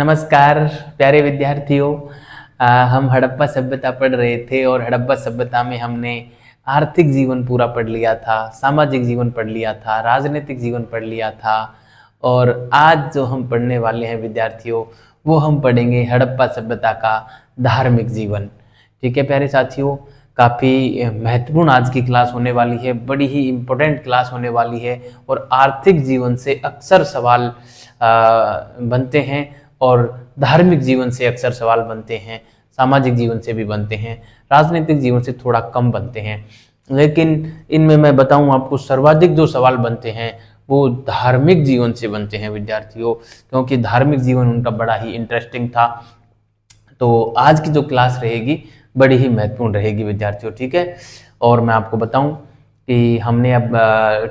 नमस्कार प्यारे विद्यार्थियों। हम हड़प्पा सभ्यता पढ़ रहे थे और हड़प्पा सभ्यता में हमने आर्थिक जीवन पूरा पढ़ लिया था, सामाजिक जीवन पढ़ लिया था, राजनीतिक जीवन पढ़ लिया था। और आज जो हम पढ़ने वाले हैं विद्यार्थियों, वो हम पढ़ेंगे हड़प्पा सभ्यता का धार्मिक जीवन। ठीक है प्यारे साथियों, काफ़ी महत्वपूर्ण आज की क्लास होने वाली है, बड़ी ही इम्पोर्टेंट क्लास होने वाली है। और आर्थिक जीवन से अक्सर सवाल बनते हैं और धार्मिक जीवन से अक्सर सवाल बनते हैं, सामाजिक जीवन से भी बनते हैं, राजनीतिक जीवन से थोड़ा कम बनते हैं। लेकिन इनमें मैं बताऊं आपको, सर्वाधिक जो सवाल बनते हैं वो धार्मिक जीवन से बनते हैं विद्यार्थियों, क्योंकि धार्मिक जीवन उनका बड़ा ही इंटरेस्टिंग था। तो आज की जो क्लास रहेगी बड़ी ही महत्वपूर्ण रहेगी विद्यार्थियों। ठीक है, और मैं आपको बताऊं कि हमने अब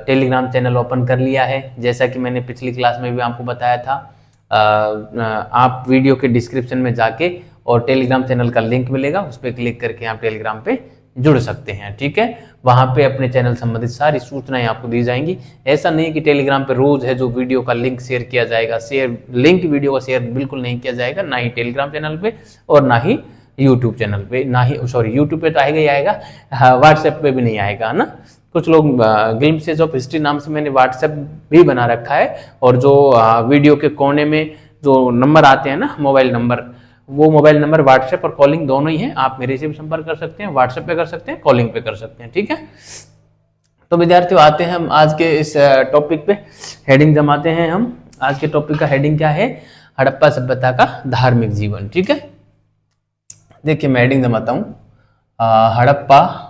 टेलीग्राम चैनल ओपन कर लिया है, जैसा कि मैंने पिछली क्लास में भी आपको बताया था। आप वीडियो के डिस्क्रिप्शन में जाके और टेलीग्राम चैनल का लिंक मिलेगा, उस पर क्लिक करके आप टेलीग्राम पे जुड़ सकते हैं। ठीक है, वहाँ पे अपने चैनल संबंधित सारी सूचनाएं आपको दी जाएंगी। ऐसा नहीं कि टेलीग्राम पे रोज है जो वीडियो का लिंक शेयर किया जाएगा, लिंक वीडियो का शेयर बिल्कुल नहीं किया जाएगा, ना ही टेलीग्राम चैनल पे और ना ही यूट्यूब चैनल पे, ना ही यूट्यूब पे तो आएगा ही आएगा, व्हाट्सएप पे भी नहीं आएगा ना। कुछ लोग ग्लिम्पसेस ऑफ हिस्ट्री नाम से मैंने व्हाट्सएप भी बना रखा है, और जो वीडियो के कोने में जो नंबर आते हैं ना, मोबाइल नंबर, वो मोबाइल नंबर व्हाट्सएप और कॉलिंग दोनों ही है। आप मेरे से भी संपर्क कर सकते हैं, व्हाट्सएप पे कर सकते हैं, कॉलिंग पे कर सकते हैं। ठीक है, तो विद्यार्थियों आते हैं हम आज के इस टॉपिक पे, हेडिंग जमाते हैं हम। आज के टॉपिक का हेडिंग क्या है? हड़प्पा सभ्यता का धार्मिक जीवन। ठीक है, देखिए मैं हेडिंग जमाता हूँ, हड़प्पा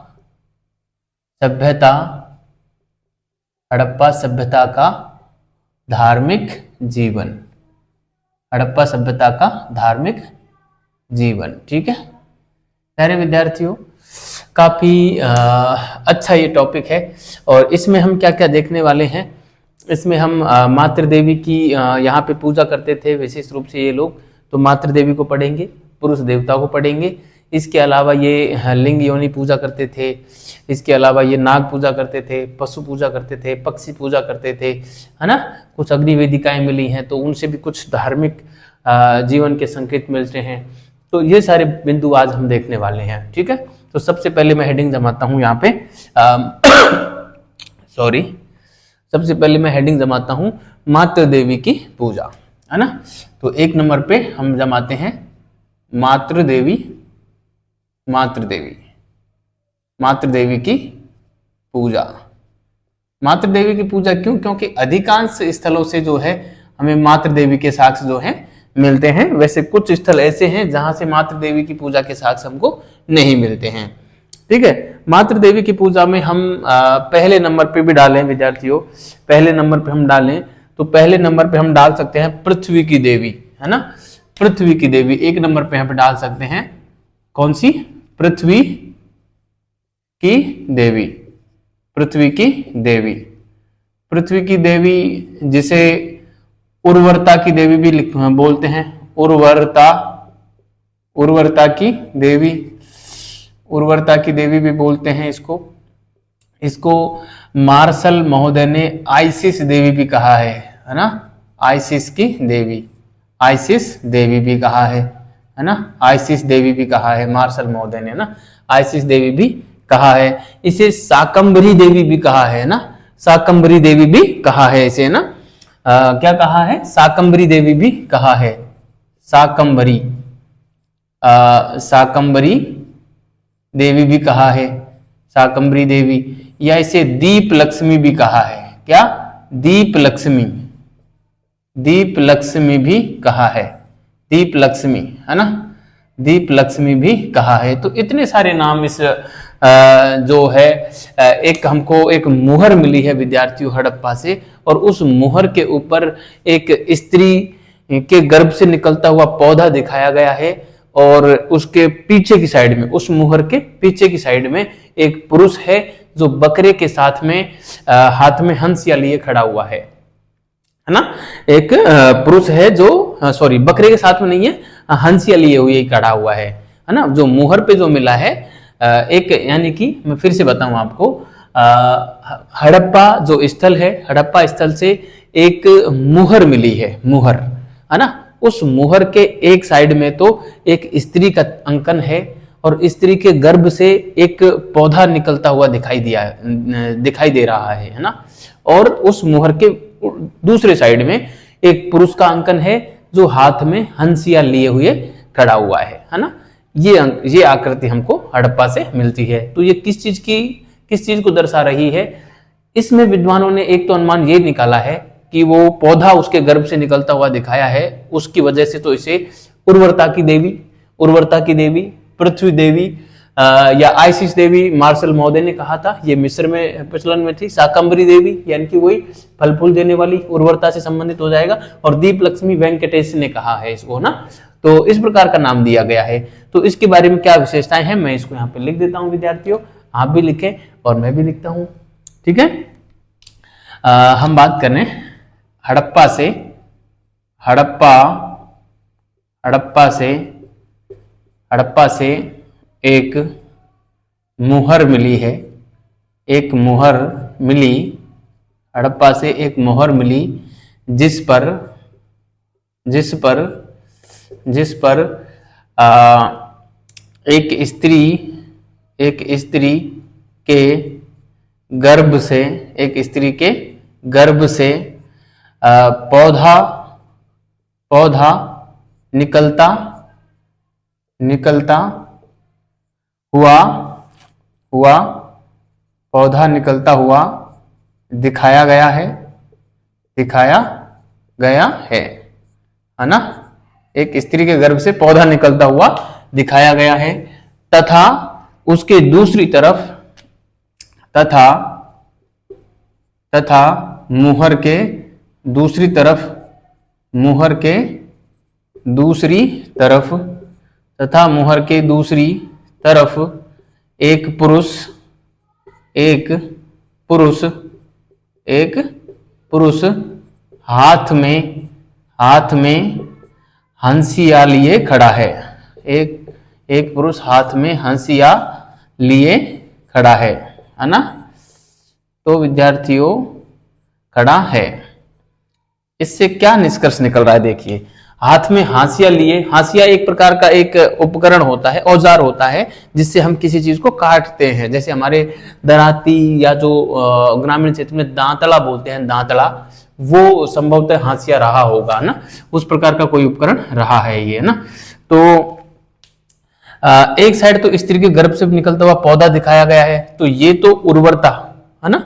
सभ्यता, हड़प्पा सभ्यता का धार्मिक जीवन, हड़प्पा सभ्यता का धार्मिक जीवन। ठीक है प्यारे विद्यार्थियों, काफी अच्छा ये टॉपिक है। और इसमें हम क्या क्या देखने वाले हैं, इसमें हम मातृ देवी की यहाँ पे पूजा करते थे विशेष रूप से ये लोग, तो मातृ देवी को पढ़ेंगे, पुरुष देवता को पढ़ेंगे। इसके अलावा ये लिंग योनि पूजा करते थे, इसके अलावा ये नाग पूजा करते थे, पशु पूजा करते थे, पक्षी पूजा करते थे, है ना। कुछ अग्नि वेदिकाएं मिली हैं तो उनसे भी कुछ धार्मिक जीवन के संकेत मिलते हैं। तो ये सारे बिंदु आज हम देखने वाले हैं। ठीक है, तो सबसे पहले मैं हेडिंग जमाता हूँ यहाँ पे सबसे पहले मैं हेडिंग जमाता हूँ मातृ देवी की पूजा, है ना। तो एक नंबर पे हम जमाते हैं मातृ देवी, मातृ देवी, मातृ देवी की पूजा। मातृ देवी की पूजा क्यों? क्योंकि अधिकांश स्थलों से जो है हमें मातृ देवी के साक्ष्य जो हैं मिलते हैं। वैसे कुछ स्थल ऐसे हैं जहां से मातृ देवी की पूजा के साक्ष्य हमको नहीं मिलते हैं। ठीक है, मातृ देवी की पूजा में हम पहले नंबर पे भी डालें विद्यार्थियों, पहले नंबर पे हम डालें तो पहले नंबर पे हम डाल सकते हैं पृथ्वी की देवी, है ना। पृथ्वी की देवी एक नंबर पे यहाँ पे डाल सकते हैं। कौन सी? पृथ्वी की देवी, पृथ्वी की देवी, पृथ्वी की देवी जिसे उर्वरता की देवी भी बोलते हैं। उर्वरता, उर्वरता की देवी, उर्वरता की देवी भी बोलते हैं इसको। इसको मार्शल महोदय ने आइसिस देवी भी कहा है ना। आइसिस की देवी, आइसिस देवी भी कहा है ना। आइसिस देवी भी कहा है मार्शल महोदय ने ना, आइसिस देवी भी कहा है। इसे शाकंभरी देवी भी कहा है ना, शाकंभरी देवी भी कहा है इसे ना। क्या कहा है? शाकंभरी देवी भी कहा है, शाकंभरी, शाकंभरी देवी भी कहा है, शाकंभरी देवी। या इसे दीप लक्ष्मी भी कहा है। क्या? दीप लक्ष्मी, दीप लक्ष्मी भी कहा है, दीप लक्ष्मी, है ना, दीप लक्ष्मी भी कहा है। तो इतने सारे नाम इस जो है एक हमको एक मुहर मिली है विद्यार्थियों हड़प्पा से, और उस मुहर के ऊपर एक स्त्री के गर्भ से निकलता हुआ पौधा दिखाया गया है, और उसके पीछे की साइड में, उस मुहर के पीछे की साइड में एक पुरुष है जो बकरे के साथ में हाथ में हंस या लिए खड़ा हुआ है ना। एक पुरुष है जो बकरे के साथ में नहीं है, हंसिया लिए हुए खड़ा हुआ है ना। जो मुहर पे जो मिला है एक, यानी कि मैं फिर से बताऊं आपको, हड़प्पा जो स्थल है, हड़प्पा स्थल से एक मुहर मिली है, मुहर, है ना। उस मुहर के एक साइड में तो एक स्त्री का अंकन है और स्त्री के गर्भ से एक पौधा निकलता हुआ दिखाई दे रहा है ना। और उस मुहर के दूसरे साइड में एक पुरुष का अंकन है जो हाथ में हंसिया लिए हुए खड़ा हुआ है ना। ये आकृति हमको हड़प्पा से मिलती है। तो ये किस चीज को दर्शा रही है? इसमें विद्वानों ने एक तो अनुमान ये निकाला है कि वो पौधा उसके गर्भ से निकलता हुआ दिखाया है, उसकी वजह से तो इसे उर्वरता की देवी, पृथ्वी देवी या आइसिस देवी, मार्शल महोदय ने कहा था, ये मिस्र में प्रचलन में थी, शाकंभरी देवी यानी कि वही फल फूल देने वाली, उर्वरता से संबंधित हो जाएगा, और दीप लक्ष्मी वेंकटेश ने कहा है इसको ना। तो इस प्रकार का नाम दिया गया है। तो इसके बारे में क्या विशेषताएं हैं मैं इसको यहाँ पे लिख देता हूँ विद्यार्थियों, आप भी लिखें और मैं भी लिखता हूँ, ठीक है। हम बात करें हड़प्पा से एक मुहर मिली है, हड़प्पा से एक मुहर मिली जिस पर एक स्त्री के गर्भ से पौधा निकलता हुआ दिखाया गया है ना। एक स्त्री के गर्भ से पौधा निकलता हुआ दिखाया गया है तथा उसके दूसरी तरफ मुहर के दूसरी तरफ एक पुरुष हाथ में हंसिया लिए खड़ा है। एक पुरुष हाथ में हंसिया लिए खड़ा है ना। तो विद्यार्थियों खड़ा है, इससे क्या निष्कर्ष निकल रहा है? देखिए, हाथ में हांसिया लिए, हांसिया एक प्रकार का एक उपकरण होता है, औजार होता है जिससे हम किसी चीज को काटते हैं। जैसे हमारे दराती या जो ग्रामीण क्षेत्र में दांतला बोलते हैं, दांतला, वो संभवतः हांसिया रहा होगा ना, उस प्रकार का कोई उपकरण रहा है ये ना। तो एक साइड तो स्त्री के गर्भ से निकलता हुआ पौधा दिखाया गया है, तो ये तो उर्वरता है ना,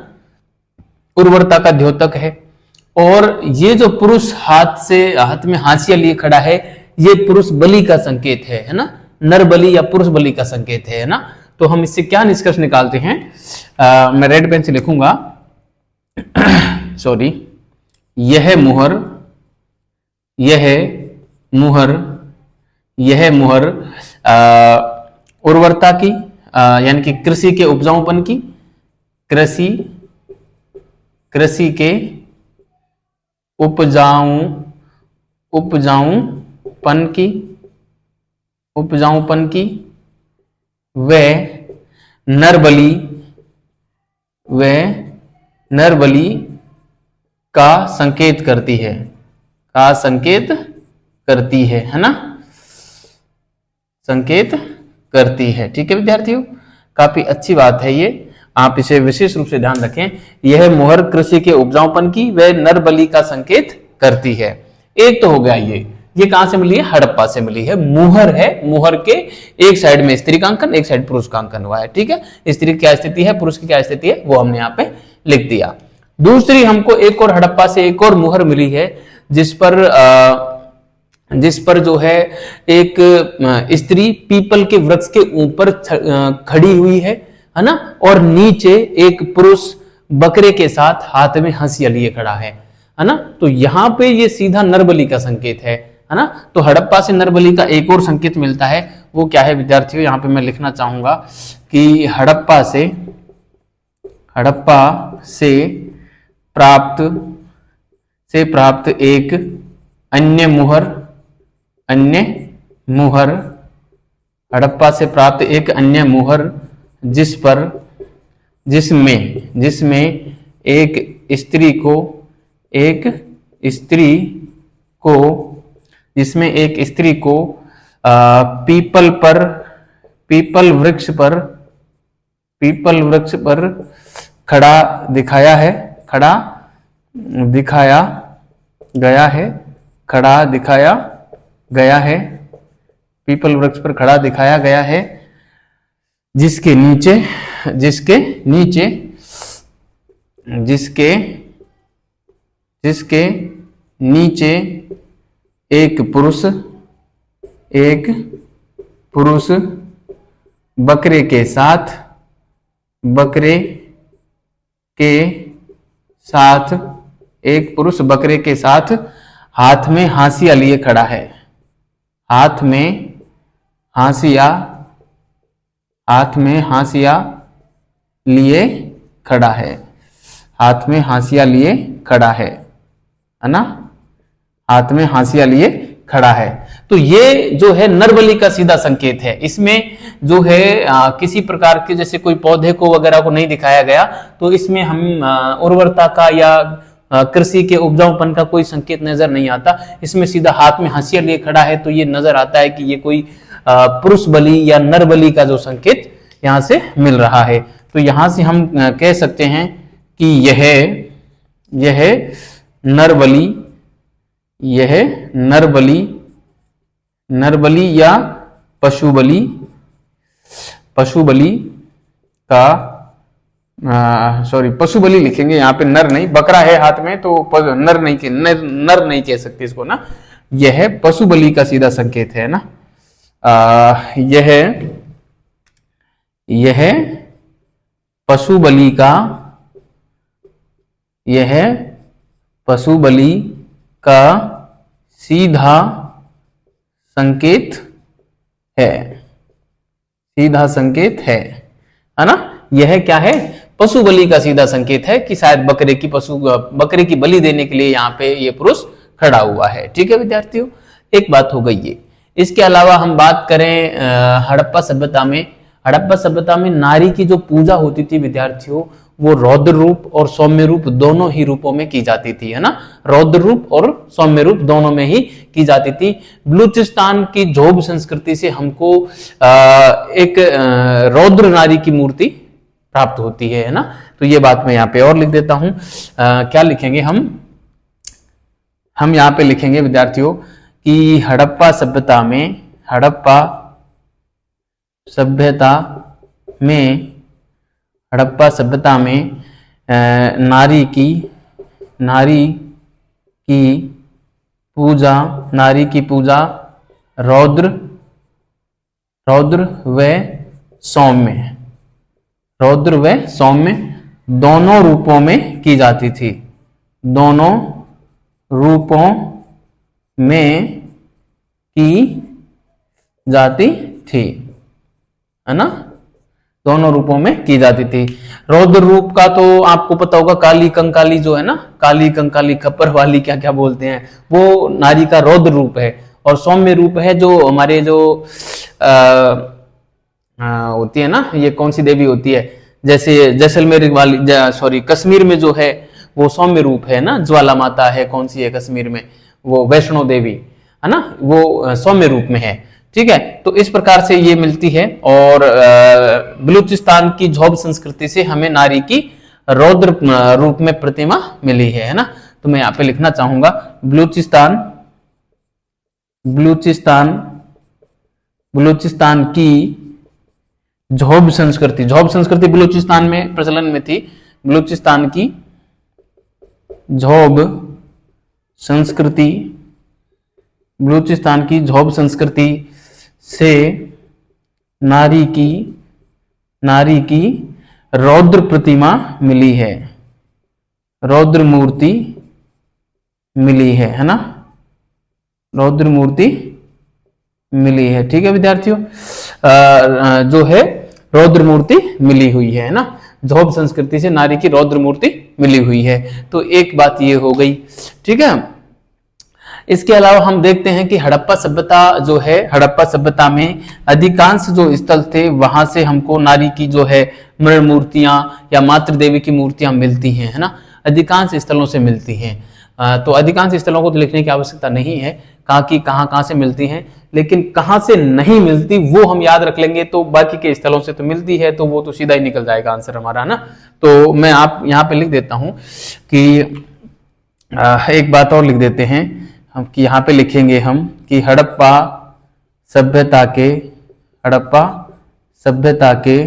उर्वरता का द्योतक है। और ये जो पुरुष हाथ में हांसिया लिए खड़ा है, ये पुरुष बलि का संकेत है ना, नर बलि या पुरुष बलि का संकेत है ना। तो हम इससे क्या निष्कर्ष निकालते हैं? मैं रेड पेन से लिखूंगा सॉरी। यह मुहर उर्वरता की यानी कि कृषि के उपजाऊपन की, कृषि के उपजाऊपन की व नरबली का संकेत करती है, है ना, संकेत करती है। ठीक है विद्यार्थियों, काफी अच्छी बात है ये, आप इसे विशेष रूप से ध्यान रखें। यह मुहर कृषि के उपजाऊपन की व नर बलि का संकेत करती है। एक तो हो गया ये कहां से मिली है? हड़प्पा से मिली है। मुहर है, मुहर के एक साइड में स्त्री का अंकन, एक साइड पुरुष का अंकन हुआ है। ठीक है, स्त्री की क्या स्थिति है, पुरुष की क्या स्थिति है, वो हमने यहाँ पे लिख दिया। दूसरी हमको एक और हड़प्पा से एक और मुहर मिली है जिस पर जो है एक स्त्री पीपल के वृक्ष के ऊपर खड़ी हुई है ना, और नीचे एक पुरुष बकरे के साथ हाथ में हंसिया लिए खड़ा है ना। तो यहाँ पे ये सीधा नरबली का संकेत है ना। तो हड़प्पा से नरबली का एक और संकेत मिलता है, वो क्या है विद्यार्थियों? यहाँ पे मैं लिखना चाहूंगा कि हड़प्पा से प्राप्त एक अन्य मुहर, हड़प्पा से प्राप्त एक अन्य मुहर जिसमें एक स्त्री को जिसमें एक स्त्री को पीपल वृक्ष पर खड़ा दिखाया गया है, पीपल वृक्ष पर खड़ा दिखाया गया है, जिसके नीचे एक पुरुष बकरे के साथ हाथ में हांसिया लिए खड़ा है। हाथ में हांसिया लिए खड़ा है, हाथ में हांसिया लिए खड़ा है ना, हाथ में हांसिया लिए खड़ा है। तो ये जो है नरबलि का सीधा संकेत है। इसमें जो है किसी प्रकार के जैसे कोई पौधे को वगैरह को नहीं दिखाया गया, तो इसमें हम उर्वरता का या कृषि के उपजाऊपन का कोई संकेत नजर नहीं आता। इसमें सीधा हाथ में हांसिया लिए खड़ा है, तो ये नजर आता है कि ये कोई पुरुष बलि या नर बलि का जो संकेत यहां से मिल रहा है। तो यहां से हम कह सकते हैं कि यह नर बलि या पशु बलि लिखेंगे यहाँ पे, नर नहीं, बकरा है हाथ में तो नर नहीं कह सकते इसको ना। यह पशु बलि का सीधा संकेत है ना। यह पशु बलि का सीधा संकेत है ना। यह क्या है? पशु बलि का सीधा संकेत है कि शायद बकरे की बलि देने के लिए यहाँ पे ये पुरुष खड़ा हुआ है। ठीक है विद्यार्थियों, एक बात हो गई ये। इसके अलावा हम बात करें हड़प्पा सभ्यता में नारी की जो पूजा होती थी विद्यार्थियों, वो रौद्र रूप और सौम्य रूप दोनों ही रूपों में की जाती थी, है ना। रौद्र रूप और सौम्य रूप दोनों में ही की जाती थी। बलूचिस्तान की जोब संस्कृति से हमको एक रौद्र नारी की मूर्ति प्राप्त होती है ना। तो ये बात मैं यहाँ पे और लिख देता हूं। क्या लिखेंगे हम यहाँ पे लिखेंगे विद्यार्थियों कि हड़प्पा सभ्यता में नारी की पूजा रौद्र व सौम्य दोनों रूपों में की जाती थी। दोनों रूपों में की जाती थी, है ना। दोनों रूपों में की जाती थी। रौद्र रूप का तो आपको पता होगा, काली कंकाली जो है ना, काली कंकाली खप्पर वाली क्या क्या बोलते हैं, वो नारी का रौद्र रूप है। और सौम्य रूप है जो हमारे जो होती है ना, ये कौन सी देवी होती है, जैसे जैसलमेर वाली कश्मीर में जो है वो सौम्य रूप है ना। ज्वाला माता है, कौन सी है कश्मीर में, वो वैष्णो देवी है ना, वो सौम्य रूप में है। ठीक है, तो इस प्रकार से ये मिलती है। और बलूचिस्तान की जोब संस्कृति से हमें नारी की रौद्र रूप में प्रतिमा मिली है ना। तो मैं यहाँ पे लिखना चाहूंगा बलूचिस्तान की जोब संस्कृति बलूचिस्तान में प्रचलन में थी। बलूचिस्तान की जोब संस्कृति से नारी की रौद्र प्रतिमा मिली है, रौद्र मूर्ति मिली है ना, रौद्र मूर्ति मिली है। ठीक है विद्यार्थियों, जो है रौद्र मूर्ति मिली हुई है ना। जोब संस्कृति से नारी की रौद्र मूर्ति मिली हुई है। तो एक बात ये हो गई। ठीक है, इसके अलावा हम देखते हैं कि हड़प्पा सभ्यता जो है, हड़प्पा सभ्यता में अधिकांश जो स्थल थे वहां से हमको नारी की जो है मृण मूर्तियां या मातृ देवी की मूर्तियां मिलती हैं, है ना। अधिकांश स्थलों से मिलती हैं। तो अधिकांश स्थलों को तो लिखने की आवश्यकता नहीं है कहाँ से मिलती हैं, लेकिन कहाँ से नहीं मिलती वो हम याद रख लेंगे, तो बाकी के स्थलों से तो मिलती है, तो वो तो सीधा ही निकल जाएगा आंसर हमारा ना। तो मैं आप यहाँ पे लिख देता हूँ कि एक बात और लिख देते हैं हम कि यहाँ पे लिखेंगे हम कि हड़प्पा सभ्यता के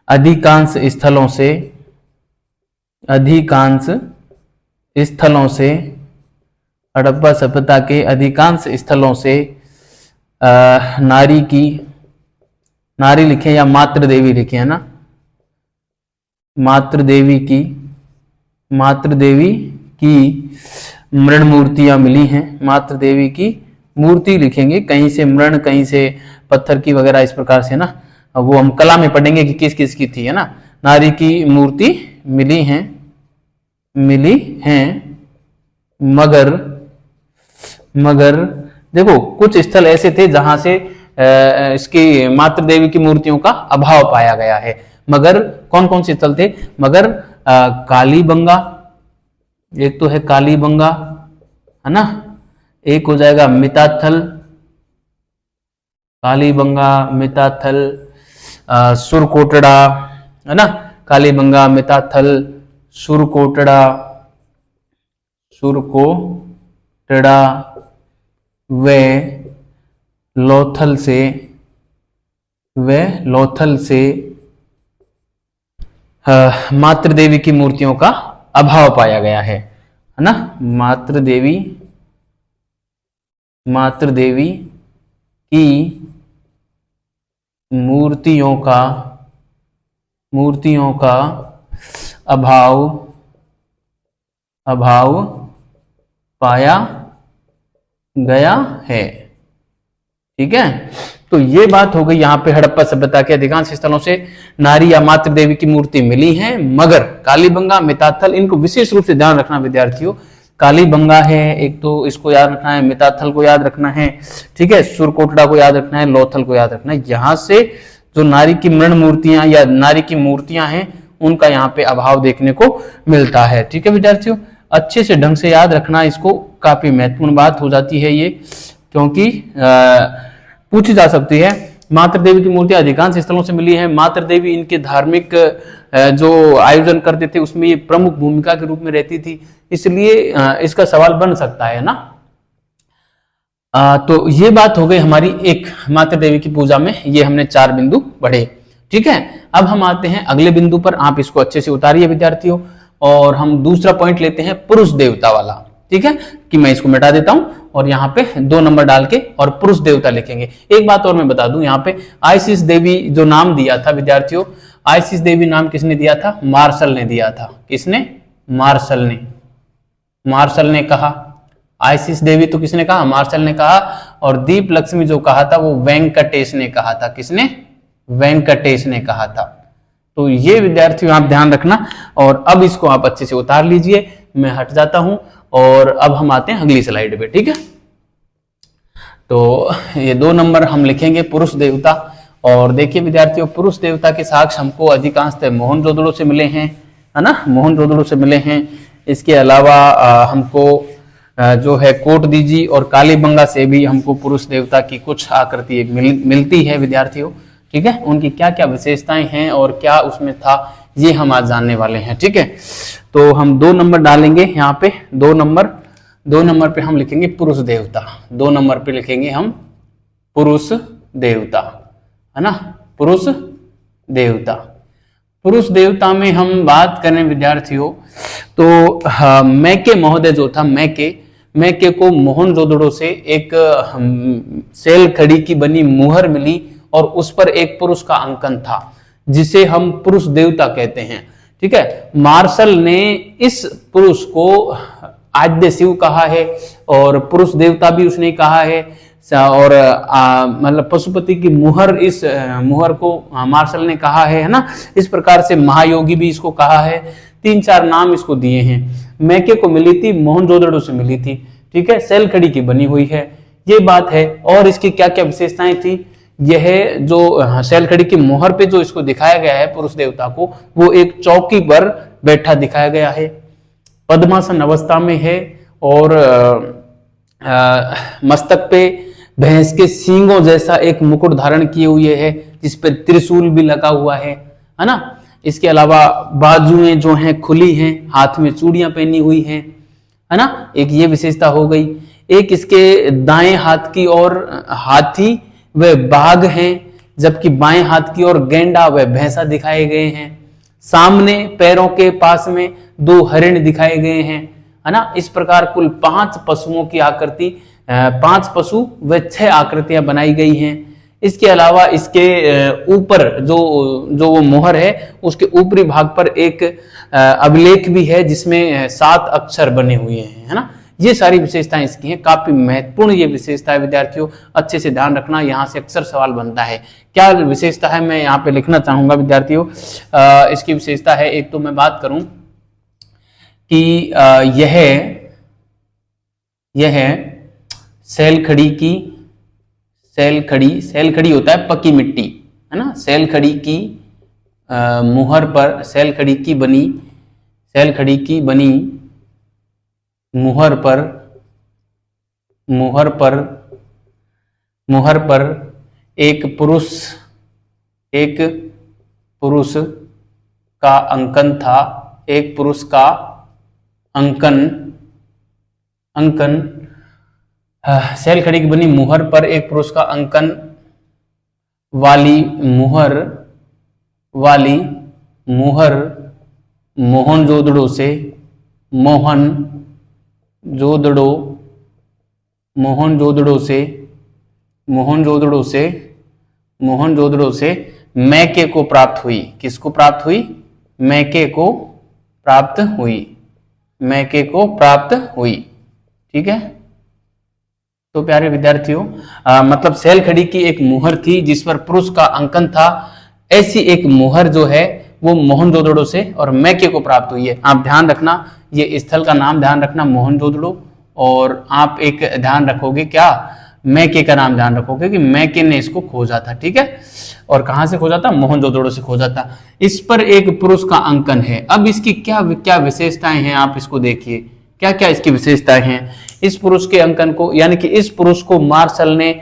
अधिकांश स्थलों से हड़प्पा सभ्यता के अधिकांश स्थलों से नारी लिखे या मातृ देवी लिखे, है ना, मातृ देवी की मृण मूर्तियां मिली हैं। मातृ देवी की मूर्ति लिखेंगे, कहीं से मृण, कहीं से पत्थर की वगैरह, इस प्रकार से ना, वो हम कला में पढ़ेंगे कि किस किस की थी, है ना। नारी की मूर्ति मिली हैं मगर देखो कुछ स्थल ऐसे थे जहां से इसकी मातृ देवी की मूर्तियों का अभाव पाया गया है। मगर कौन कौन से स्थल थे? मगर कालीबंगा, एक तो है कालीबंगा, है ना, एक हो जाएगा मिताथल, कालीबंगा, मिताथल, सुरकोटड़ा, है ना, कालीबंगा, मिताथल, सुरकोटड़ा व लोथल से मातृ देवी की मूर्तियों का अभाव पाया गया है ना। मातृ देवी की मूर्तियों का अभाव पाया गया है। ठीक है, तो ये बात हो गई यहाँ पे हड़प्पा सभ्यता के अधिकांश स्थलों से नारी या मातृ देवी की मूर्ति मिली है, मगर कालीबंगा, मिताथल, इनको विशेष रूप से ध्यान रखना विद्यार्थियों। कालीबंगा है एक, तो इसको याद रखना है, मिताथल को याद रखना है, ठीक है, सुरकोटड़ा को याद रखना है, लोथल को याद रखना है। यहाँ से जो नारी की मृण मूर्तियां या नारी की मूर्तियां हैं उनका यहाँ पे अभाव देखने को मिलता है। ठीक है विद्यार्थियों, अच्छे से ढंग से याद रखना इसको, काफी महत्वपूर्ण बात हो जाती है ये, क्योंकि पूछी जा सकती है। मातृ देवी की मूर्तियां अधिकांश स्थलों से मिली है। मातृ देवी इनके धार्मिक जो आयोजन करते थे उसमें ये प्रमुख भूमिका के रूप में रहती थी, इसलिए इसका सवाल बन सकता है ना। तो ये बात हो गई हमारी एक मातृ देवी की पूजा में, ये हमने 4 बिंदु पढ़े। ठीक है, अब हम आते हैं अगले बिंदु पर, आप इसको अच्छे से उतारिए विद्यार्थियों, और हम दूसरा पॉइंट लेते हैं पुरुष देवता वाला। ठीक है, कि मैं इसको मिटा देता हूं और यहाँ पे 2 नंबर डाल के और पुरुष देवता लिखेंगे। एक बात और मैं बता दूं, यहाँ पे आइसिस देवी जो नाम दिया था विद्यार्थियों, आइसिस देवी नाम किसने दिया था? मार्शल ने दिया था। किसने? मार्शल ने कहा। आइसिस देवी तो किसने कहा? मार्शल ने कहा। और दीप लक्ष्मी जो कहा था वो वेंकटेश ने कहा था। किसने? वेंकटेश ने कहा था। तो ये विद्यार्थियों आप ध्यान रखना, और अब इसको आप अच्छे से उतार लीजिए। मैं हट जाता हूं और अब हम आते हैं अगली स्लाइड पे। ठीक है, तो ये 2 नंबर हम लिखेंगे पुरुष देवता। और देखिए विद्यार्थियों, पुरुष देवता के साक्ष्य हमको अधिकांशतः मोहनजोदड़ो से मिले हैं, है ना, मोहनजोदड़ो से मिले हैं। इसके अलावा हमको जो है कोटदीजी और कालीबंगा से भी हमको पुरुष देवता की कुछ आकृति मिलती है विद्यार्थियों। ठीक है, उनकी क्या क्या विशेषताएं हैं और क्या उसमें था, ये हम आज जानने वाले हैं। ठीक है, तो हम 2 नंबर डालेंगे यहाँ पे। 2 नंबर पे हम लिखेंगे पुरुष देवता। 2 नंबर पे लिखेंगे हम पुरुष देवता, है ना, पुरुष देवता। पुरुष देवता में हम बात करें विद्यार्थियों, तो मैके महोदय जो था, मैके को मोहनजोदड़ो से एक सेल खड़ी की बनी मुहर मिली और उस पर एक पुरुष का अंकन था, जिसे हम पुरुष देवता कहते हैं। ठीक है, मार्शल ने इस पुरुष को आद्य शिव कहा है और पुरुष देवता भी उसने कहा है, और मतलब पशुपति की मुहर, इस मुहर को मार्शल ने कहा है ना। इस प्रकार से महायोगी भी इसको कहा है। 3-4 नाम इसको दिए हैं। मैके को मिली थी, मोहनजोदड़ो से मिली थी। ठीक है, सेल खड़ी की बनी हुई है, ये बात है। और इसकी क्या क्या विशेषताएं थी, यह जो सेल खड़ी की मुहर पे जो इसको दिखाया गया है पुरुष देवता को, वो एक चौकी पर बैठा दिखाया गया है, पद्मासन अवस्था में है और मस्तक पे भैंस के सींगों जैसा एक मुकुट धारण किए हुए है, जिस पर त्रिशूल भी लगा हुआ है ना। इसके अलावा बाजुएं जो हैं खुली हैं, हाथ में चूड़ियां पहनी हुई हैं, है ना। एक ये विशेषता हो गई। एक इसके दाएं हाथ की ओर हाथी व बाघ हैं, जबकि बाएं हाथ की ओर गैंडा व भैंसा दिखाए गए हैं। सामने पैरों के पास में 2 हरिण दिखाए गए हैं, है ना। इस प्रकार कुल 5 पशुओं की आकृति, 5 पशु व 6 आकृतियां बनाई गई हैं। इसके अलावा इसके ऊपर जो वो मोहर है, उसके ऊपरी भाग पर एक अभिलेख भी है, जिसमें 7 अक्षर बने हुए हैं, है ना। ये सारी विशेषताएं इसकी हैं। काफी महत्वपूर्ण ये विशेषता है विद्यार्थियों, अच्छे से ध्यान रखना, यहां से अक्सर सवाल बनता है। क्या विशेषता है, मैं यहाँ पे लिखना चाहूंगा विद्यार्थियों। इसकी विशेषता है, एक तो मैं बात करूं कि यह सैल खड़ी होता है पक्की मिट्टी, है ना। सैल खड़ी की मुहर पर, सैल खड़ी की बनी मुहर पर एक पुरुष का अंकन था। एक पुरुष का अंकन सैल खड़ी की बनी मुहर पर एक पुरुष का अंकन वाली मुहर मोहनजोदड़ो से मैके को प्राप्त हुई। किसको प्राप्त हुई? मैके को प्राप्त हुई। ठीक है। तो प्यारे विद्यार्थियों, मतलब सैल खड़ी की एक मुहर थी जिस पर पुरुष का अंकन था। ऐसी एक मुहर जो है वो मोहनजोदड़ो से और मैके को प्राप्त हुई है। आप ध्यान रखना, ये स्थल का नाम ध्यान रखना मोहनजोदड़ो, और आप एक ध्यान रखोगे क्या, मैके का नाम ध्यान रखोगे कि मैके ने इसको खोजा था। ठीक है। और कहां से खोजा था? मोहनजोदड़ो से खोजा था। इस पर एक पुरुष का अंकन है। अब इसकी क्या क्या विशेषताएं हैं, आप इसको देखिए, क्या क्या इसकी विशेषताएं हैं। इस पुरुष के अंकन को, यानी कि इस पुरुष को मार्शल ने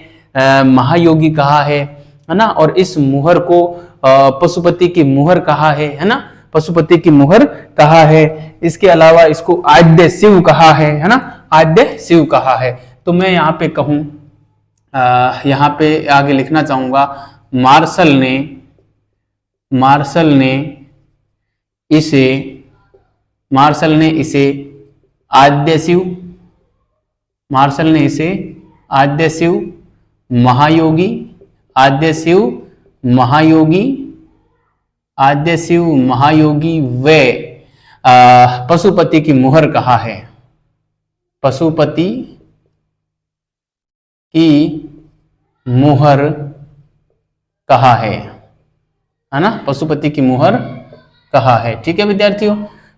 महायोगी कहा है ना। और इस मुहर को पशुपति की मुहर कहा है ना। पशुपति की मुहर कहा है। इसके अलावा इसको आद्य शिव कहा है ना। आद्य शिव कहा है। तो मैं यहाँ पे कहूं, यहाँ पे आगे लिखना चाहूंगा, मार्शल ने इसे आद्य शिव महायोगी व पशुपति की मुहर कहा है। पशुपति की मुहर कहा है ना। पशुपति की मुहर कहा है। ठीक है विद्यार्थियों,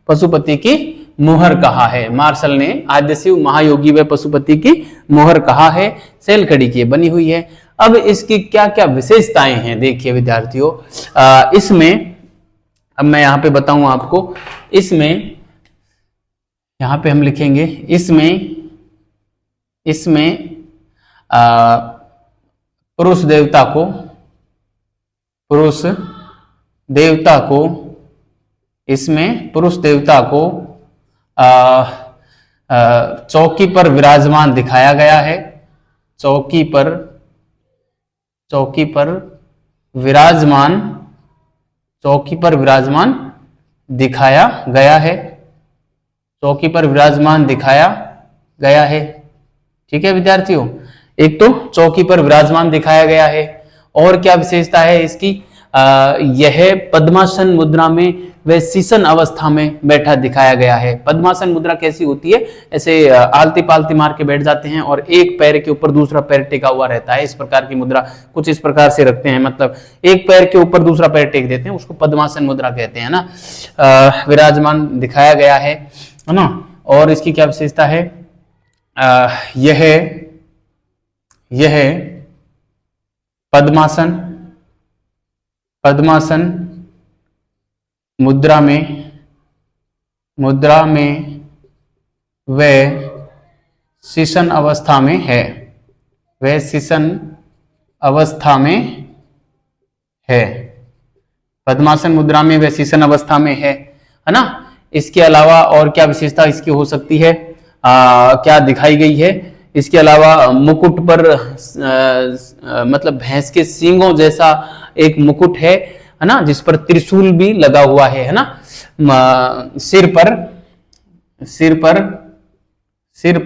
पशुपति की मुहर कहा है। मार्शल ने आद्य शिव महायोगी व पशुपति की मुहर कहा है। सैल खड़ी की बनी हुई है। अब इसकी क्या क्या विशेषताएं हैं देखिए विद्यार्थियों। इसमें अब मैं यहाँ पे बताऊं आपको, इसमें यहाँ पे हम लिखेंगे, इसमें पुरुष देवता को चौकी पर विराजमान दिखाया गया है। चौकी पर विराजमान दिखाया गया है। चौकी पर विराजमान दिखाया गया है। ठीक है विद्यार्थियों, एक तो चौकी पर विराजमान दिखाया गया है। और क्या विशेषता है इसकी? यह पद्मासन मुद्रा में व शीशन अवस्था में बैठा दिखाया गया है। पद्मासन मुद्रा कैसी होती है? ऐसे आलती पालती मार के बैठ जाते हैं और एक पैर के ऊपर दूसरा पैर टेका हुआ रहता है। इस प्रकार की मुद्रा कुछ इस प्रकार से रखते हैं, मतलब एक पैर के ऊपर दूसरा पैर टेक देते हैं, उसको पद्मासन मुद्रा कहते हैं ना। विराजमान दिखाया गया है ना। और इसकी क्या विशेषता है? यह पद्मासन मुद्रा में व शिशन अवस्था में है, वह शिशन अवस्था में है। पद्मासन मुद्रा में वह शिशन अवस्था में है ना। इसके अलावा और क्या विशेषता इसकी हो सकती है, क्या दिखाई गई है? इसके अलावा मुकुट पर मतलब भैंस के सींगों जैसा एक मुकुट है ना, जिस पर त्रिशूल भी लगा हुआ है ना। सिर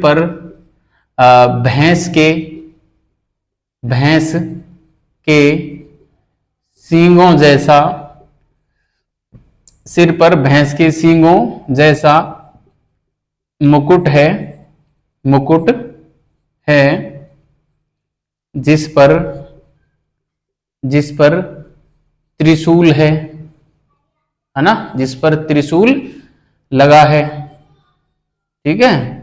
पर भैंस के सींगों जैसा, सिर पर भैंस के सींगों जैसा मुकुट है, जिस पर त्रिशूल है ना, जिस पर त्रिशूल लगा है। ठीक है,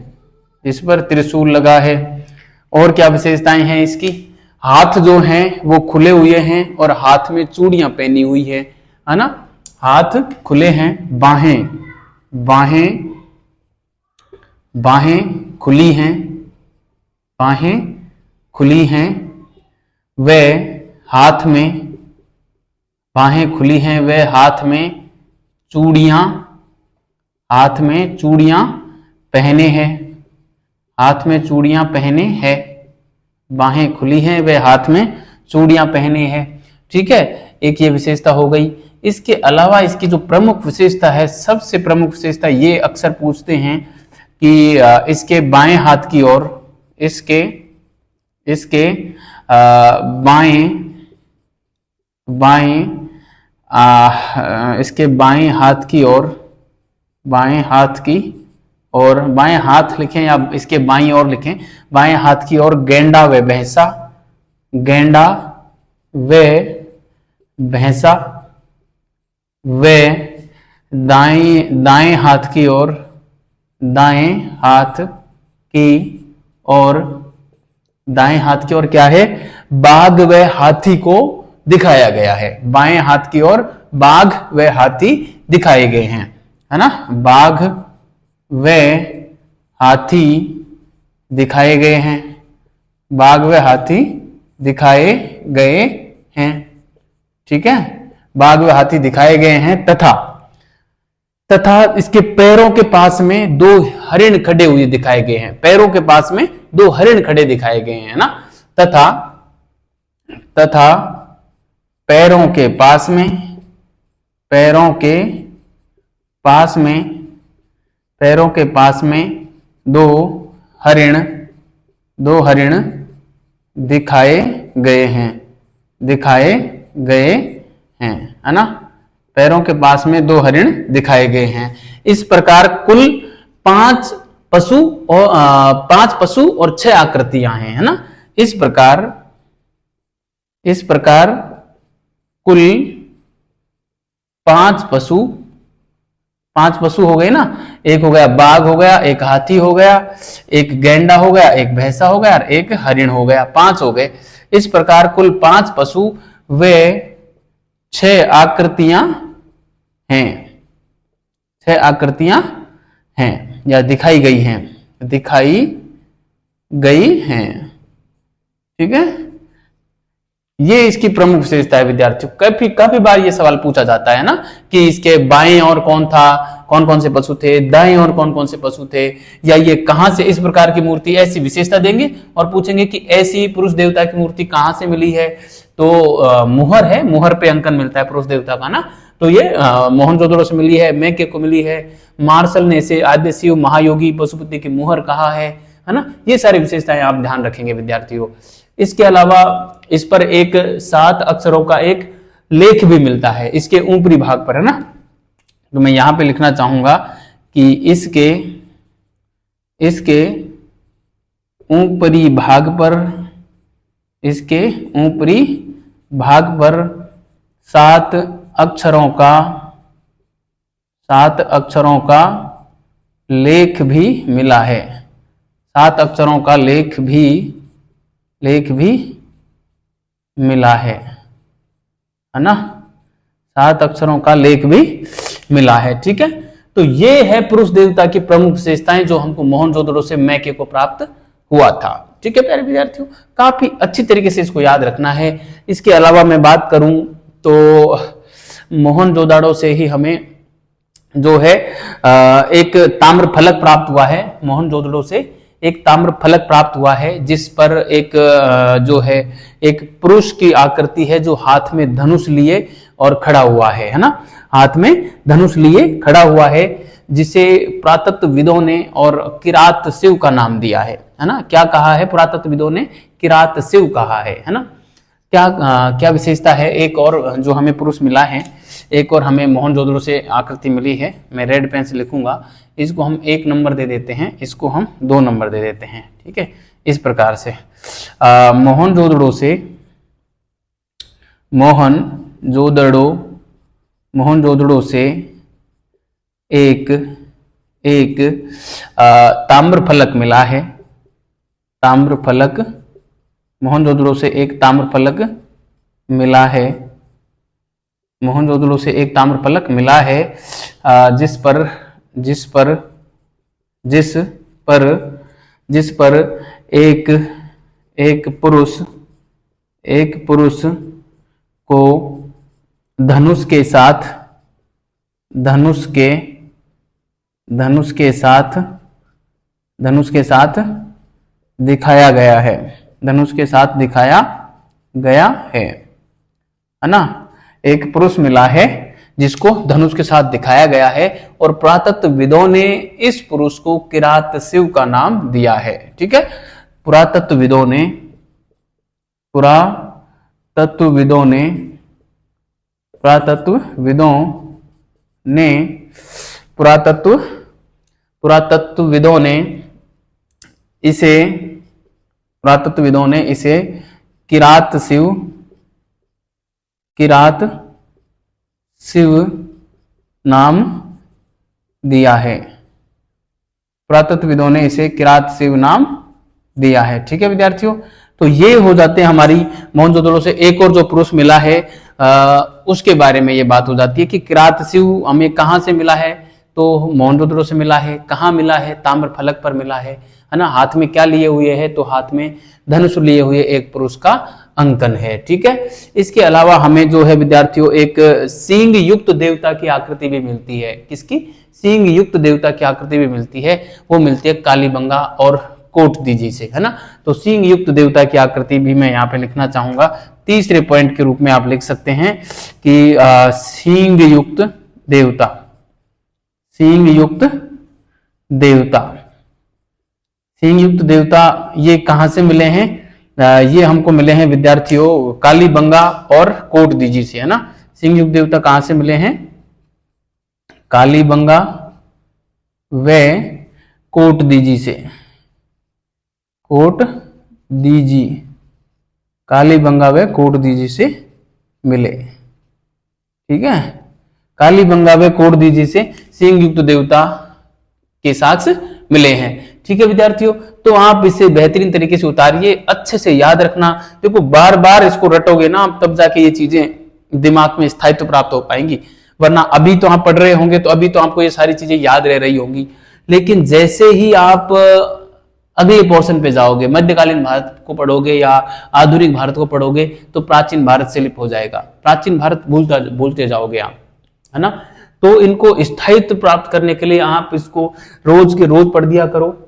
जिस पर त्रिशूल लगा है। और क्या विशेषताएं हैं इसकी? हाथ जो हैं वो खुले हुए हैं और हाथ में चूड़ियां पहनी हुई है ना। हाथ खुले हैं, बाहें खुली हैं, वे हाथ में, बाहें खुली हैं, वे हाथ में चूड़ियां पहने हैं, हाथ में चूड़ियां पहने हैं, बाहें खुली हैं, वे हाथ में चूड़ियां पहने हैं। ठीक है, एक ये विशेषता हो गई। इसके अलावा इसकी जो प्रमुख विशेषता है, सबसे प्रमुख विशेषता ये अक्सर पूछते हैं कि इसके बाएं हाथ की ओर, इसके इसके बाएं हाथ लिखें या इसके बाईं ओर लिखें, बाएं हाथ की ओर गेंडा व भैंसा, वे दाएं हाथ की ओर क्या है? बाघ व हाथी को दिखाया गया है। बाएं हाथ की ओर बाघ व हाथी दिखाए गए हैं, है ना। बाघ व हाथी दिखाए गए हैं, बाघ व हाथी दिखाए गए हैं। ठीक है, बाघ व हाथी दिखाए गए हैं। तथा इसके पैरों के पास में दो हरिण खड़े हुए दिखाए गए हैं, पैरों के पास में दो हरिण खड़े दिखाए गए हैं ना। तथा पैरों के पास में दो हरिण दिखाए गए हैं, है ना। पैरों के पास में दो हरिण दिखाए गए हैं। इस प्रकार कुल 5 पशु और 6 आकृतियां हैं, है ना। इस प्रकार कुल 5 पशु हो गए ना। एक हो गया बाघ हो गया, एक हाथी हो गया, एक गेंडा हो गया, एक भैंसा हो गया और एक हरिण हो गया, 5 हो गए। इस प्रकार कुल 5 पशु वे 6 आकृतियां हैं, 6 आकृतियां हैं या दिखाई गई हैं। ठीक है, ये इसकी प्रमुख विशेषता है विद्यार्थियों। काफी बार ये सवाल पूछा जाता है ना कि इसके बाएं और कौन कौन से पशु थे, दाएं और कौन कौन से पशु थे, या ये कहां से इस प्रकार की मूर्ति, ऐसी विशेषता देंगे और पूछेंगे कि ऐसी पुरुष देवता की मूर्ति कहां से मिली है। तो मुहर है, मुहर पे अंकन मिलता है पुरुष देवता का ना। तो ये मोहनजोदड़ो से मिली है, मैके को मिली है, मार्शल ने इसे आद्य शिव महायोगी पशुपति की मुहर कहा है ना। ये सारी विशेषताएं आप ध्यान रखेंगे विद्यार्थियों। इसके अलावा इस पर एक 7 अक्षरों का एक लेख भी मिलता है इसके ऊपरी भाग पर, है ना। तो मैं यहां पे लिखना चाहूंगा कि इसके ऊपरी भाग पर 7 अक्षरों का लेख भी मिला है, 7 अक्षरों का लेख भी मिला है ना। 7 अक्षरों का लेख भी मिला है। ठीक है, तो ये है पुरुष देवता की प्रमुख विशेषताएं जो हमको मोहनजोदड़ो से मैके को प्राप्त हुआ था। ठीक है प्यारे विद्यार्थियों, काफी अच्छी तरीके से इसको याद रखना है। इसके अलावा मैं बात करूं तो मोहनजोदाड़ो से ही हमें जो है एक ताम्र फलक प्राप्त हुआ है। मोहनजोदड़ो से एक ताम्र फलक प्राप्त हुआ है जिस पर एक जो है एक पुरुष की आकृति है जो हाथ में धनुष लिए और खड़ा हुआ है ना, हाथ में धनुष लिए खड़ा हुआ है, जिसे पुरातत्वविदों ने और किरात शिव का नाम दिया है ना। क्या कहा है पुरातत्वविदों ने? किरात शिव कहा है ना। क्या विशेषता है? एक और जो हमें पुरुष मिला है, एक और हमें मोहनजोदड़ो से आकृति मिली है, मैं रेड पेन से लिखूंगा, इसको हम 1 नंबर दे देते हैं, इसको हम 2 नंबर दे देते हैं। ठीक है, इस प्रकार से मोहनजोदड़ो से एक ताम्र फलक मिला है। ताम्र फलक, मोहनजोदड़ो से एक ताम्र फलक मिला है। मोहनजोदड़ो से एक ताम्र फलक मिला है जिस पर एक पुरुष को धनुष के साथ दिखाया गया है। धनुष के साथ दिखाया गया है ना। एक पुरुष मिला है जिसको धनुष के साथ दिखाया गया है और पुरातत्वविदों ने इस पुरुष को किरात शिव का नाम दिया है। ठीक है, पुरातत्वविदों ने इसे किरात शिव नाम दिया है। पुरातत्वविदों ने इसे किरात शिव नाम दिया है। ठीक है विद्यार्थियों, तो ये हो जाते हैं हमारी मोहनजोदड़ो से। एक और जो पुरुष मिला है उसके बारे में ये बात हो जाती है कि किरात शिव हमें कहाँ से मिला है, तो मोहनजोदड़ो से मिला है। कहाँ मिला है? ताम्र फलक पर मिला है ना। हाथ में क्या लिए हुए है? तो हाथ में धनुष लिए हुए एक पुरुष का अंकन है। ठीक है, इसके अलावा हमें जो है विद्यार्थियों एक सींग युक्त देवता की आकृति भी मिलती है। किसकी? सींग युक्त देवता की आकृति भी मिलती है, वो मिलती है कालीबंगा और कोटदीजी से, है ना। तो सींग युक्त देवता की आकृति भी मैं यहाँ पे लिखना चाहूंगा, तीसरे पॉइंट के रूप में आप लिख सकते हैं कि सींग युक्त देवता ये कहां से मिले हैं? ये हमको मिले हैं विद्यार्थियों कालीबंगा और कोटदीजी से, है ना। सिंह युक्त देवता कहां से मिले हैं? कालीबंगा व कोटदीजी से। कोटदीजी, कालीबंगा व कोटदीजी से मिले। ठीक है, कालीबंगा व कोटदीजी से सिंह युक्त देवता के साक्ष्य मिले हैं। ठीक है विद्यार्थियों, तो आप इसे बेहतरीन तरीके से उतारिए, अच्छे से याद रखना। देखो बार बार इसको रटोगे ना तब जाके ये चीजें दिमाग में स्थायित्व प्राप्त हो पाएंगी, वरना अभी तो आप पढ़ रहे होंगे तो अभी तो आपको ये सारी चीजें याद रह रही होंगी, लेकिन जैसे ही आप अगले पोर्शन पे जाओगे, मध्यकालीन भारत को पढ़ोगे या आधुनिक भारत को पढ़ोगे, तो प्राचीन भारत से लिप हो जाएगा, प्राचीन भारत भूलते जाओगे आप, है ना। तो इनको स्थायित्व प्राप्त करने के लिए आप इसको रोज के रोज पढ़ दिया करो।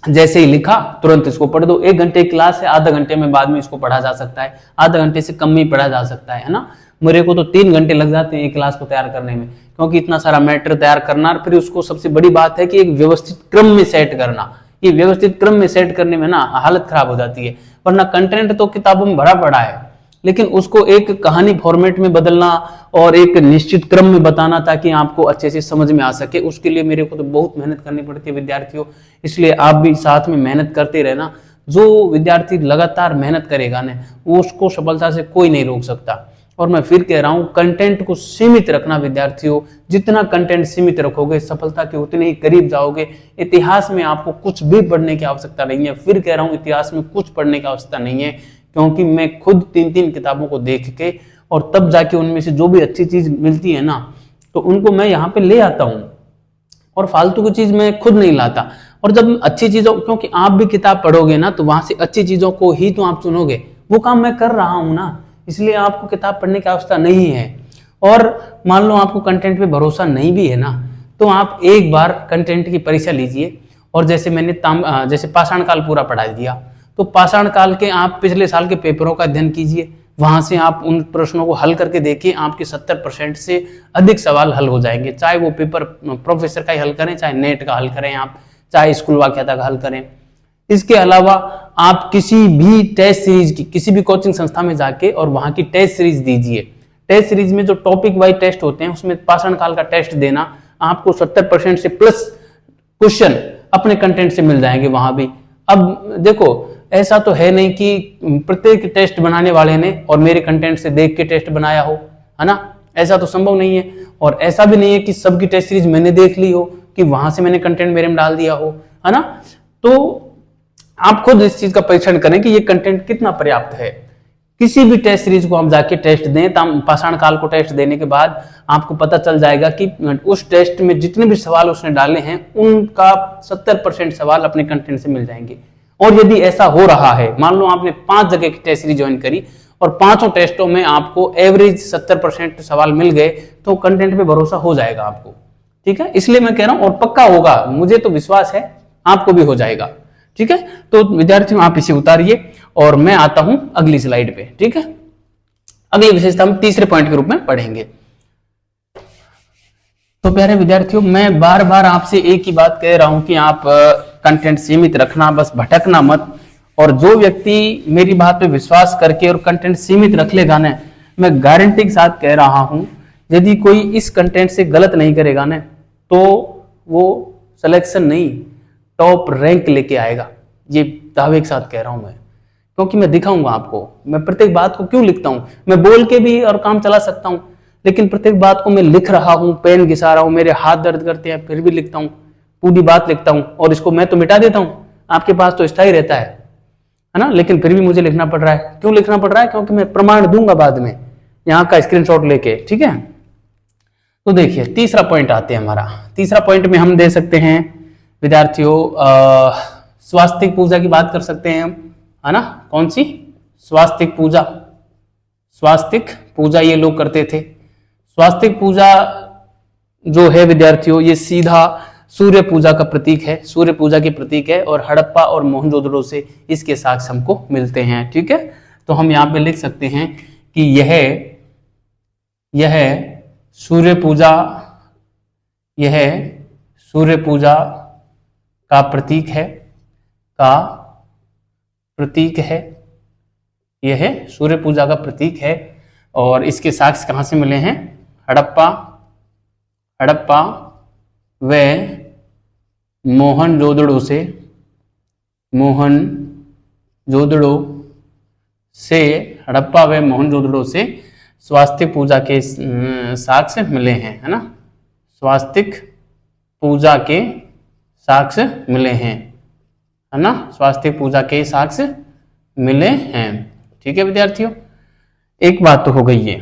जैसे ही लिखा तुरंत इसको पढ़ दो। 1 घंटे की क्लास है, आधा घंटे में बाद में इसको पढ़ा जा सकता है, आधा घंटे से कम में पढ़ा जा सकता है ना। मेरे को तो 3 घंटे लग जाते हैं एक क्लास को तैयार करने में, क्योंकि इतना सारा मैटर तैयार करना, फिर उसको सबसे बड़ी बात है कि एक व्यवस्थित क्रम में सेट करना। ये व्यवस्थित क्रम में सेट करने में ना हालत खराब हो जाती है, वरना कंटेंट तो किताबों में भरा पड़ा है, लेकिन उसको एक कहानी फॉर्मेट में बदलना और एक निश्चित क्रम में बताना ताकि आपको अच्छे से समझ में आ सके, उसके लिए मेरे को तो बहुत मेहनत करनी पड़ती है विद्यार्थियों। इसलिए आप भी साथ में मेहनत करते रहना। जो विद्यार्थी लगातार मेहनत करेगा ना, वो उसको सफलता से कोई नहीं रोक सकता। और मैं फिर कह रहा हूं, कंटेंट को सीमित रखना विद्यार्थियों। जितना कंटेंट सीमित रखोगे सफलता के उतने ही करीब जाओगे। इतिहास में आपको कुछ भी पढ़ने की आवश्यकता नहीं है, फिर कह रहा हूं इतिहास में कुछ पढ़ने की आवश्यकता नहीं है, क्योंकि मैं खुद 3-3 किताबों को देख के और तब जाके उनमें से जो भी अच्छी चीज मिलती है ना, तो उनको मैं यहाँ पे ले आता हूँ, और फालतू की चीज मैं खुद नहीं लाता। और जब अच्छी चीजों, क्योंकि आप भी किताब पढ़ोगे ना तो वहां से अच्छी चीजों को ही तो आप चुनोगे, वो काम मैं कर रहा हूं ना, इसलिए आपको किताब पढ़ने की आवश्यकता नहीं है। और मान लो आपको कंटेंट पे भरोसा नहीं भी है ना, तो आप एक बार कंटेंट की परीक्षा लीजिए, और जैसे मैंने जैसे पाषाण काल पूरा पढ़ा दिया, तो पाषाण काल के आप पिछले साल के पेपरों का अध्ययन कीजिए, वहां से आप उन प्रश्नों को हल करके देखिए, आपके 70% से अधिक सवाल हल हो जाएंगे, चाहे वो पेपर प्रोफेसर का ही हल करें, चाहे नेट का हल करें आप, चाहे स्कूल वाक्यता का हल करें। इसके अलावा आप किसी भी टेस्ट सीरीज की, किसी भी कोचिंग संस्था में जाके और वहां की टेस्ट सीरीज दीजिए। टेस्ट सीरीज में जो टॉपिक वाइज टेस्ट होते हैं उसमें पाषाण काल का टेस्ट देना, आपको 70% से प्लस क्वेश्चन अपने कंटेंट से मिल जाएंगे वहां भी। अब देखो, ऐसा तो है नहीं कि प्रत्येक टेस्ट बनाने वाले ने और मेरे कंटेंट से देख के टेस्ट बनाया हो, है ना, ऐसा तो संभव नहीं है। और ऐसा भी नहीं है कि सबकी टेस्ट सीरीज मैंने देख ली हो, कि वहां से मैंने कंटेंट मेरे में डाल दिया हो, है ना। तो आप खुद इस चीज का परीक्षण करें कि ये कंटेंट कितना पर्याप्त है। किसी भी टेस्ट सीरीज को आप जाके टेस्ट दें, पाषाण काल को टेस्ट देने के बाद आपको पता चल जाएगा कि उस टेस्ट में जितने भी सवाल उसने डाले हैं उनका 70% सवाल अपने कंटेंट से मिल जाएंगे। और यदि ऐसा हो रहा है, मान लो आपने 5 जगह की टेस्ट सीरीज ज्वाइन करी और 5 टेस्टों में आपको एवरेज 70% सवाल मिल गए, तो कंटेंट पे भरोसा हो जाएगा आपको, ठीक है। इसलिए मैं कह रहा हूं, और पक्का होगा, मुझे तो विश्वास है आपको भी हो जाएगा, ठीक है। तो विद्यार्थियों आप इसे उतारिए और मैं आता हूं अगली स्लाइड पे, ठीक है। अगली विशेषता हम तीसरे पॉइंट के रूप में पढ़ेंगे। तो प्यारे विद्यार्थियों, मैं बार बार आपसे एक ही बात कह रहा हूं कि आप कंटेंट सीमित रखना, बस भटकना मत। और जो व्यक्ति मेरी बात पे विश्वास करके और कंटेंट सीमित रख लेगा ना, मैं गारंटी के साथ कह रहा हूं, यदि कोई इस कंटेंट से गलत नहीं करेगा ना, तो वो सिलेक्शन नहीं, टॉप रैंक लेके आएगा। ये दावे के साथ कह रहा हूं मैं, क्योंकि मैं दिखाऊंगा आपको। मैं प्रत्येक बात को क्यों लिखता हूं, मैं बोल के भी और काम चला सकता हूं, लेकिन प्रत्येक बात को मैं लिख रहा हूं, पेन घिसा रहा हूं, मेरे हाथ दर्द करते हैं, फिर भी लिखता हूं, पूरी बात लिखता हूं। और इसको मैं तो मिटा देता हूं, आपके पास तो स्थायी रहता है ना, लेकिन फिर भी मुझे लिखना पड़ रहा है। क्यों लिखना पड़ रहा है? क्योंकि मैं प्रमाण दूंगा बाद में, यहाँ का स्क्रीनशॉट लेके, ठीक है। तो देखिए, तीसरा पॉइंट आते हैं हमारा। तीसरा पॉइंट में हम दे सकते हैं विद्यार्थियों, स्वास्तिक पूजा की बात कर सकते हैं हम, है ना। कौन सी? स्वास्तिक पूजा। स्वास्तिक पूजा ये लोग करते थे। स्वास्तिक पूजा जो है विद्यार्थियों, ये सीधा सूर्य पूजा का प्रतीक है, सूर्य पूजा की प्रतीक है, और हड़प्पा और मोहनजोदड़ो से इसके साक्ष्य हमको मिलते हैं, ठीक है। तो हम यहाँ पे लिख सकते हैं कि यह सूर्य पूजा, यह सूर्य पूजा का प्रतीक है, यह सूर्य पूजा का प्रतीक है। और इसके साक्ष्य कहाँ से मिले हैं? हड़प्पा व मोहनजोदड़ो से, हड़प्पा व मोहनजोदड़ो से स्वास्तिक पूजा के साक्ष्य मिले हैं, है ना। स्वास्तिक पूजा के साक्ष्य मिले हैं, है ना, स्वास्तिक पूजा के साक्ष्य मिले हैं, ठीक है विद्यार्थियों। एक बात तो हो गई है।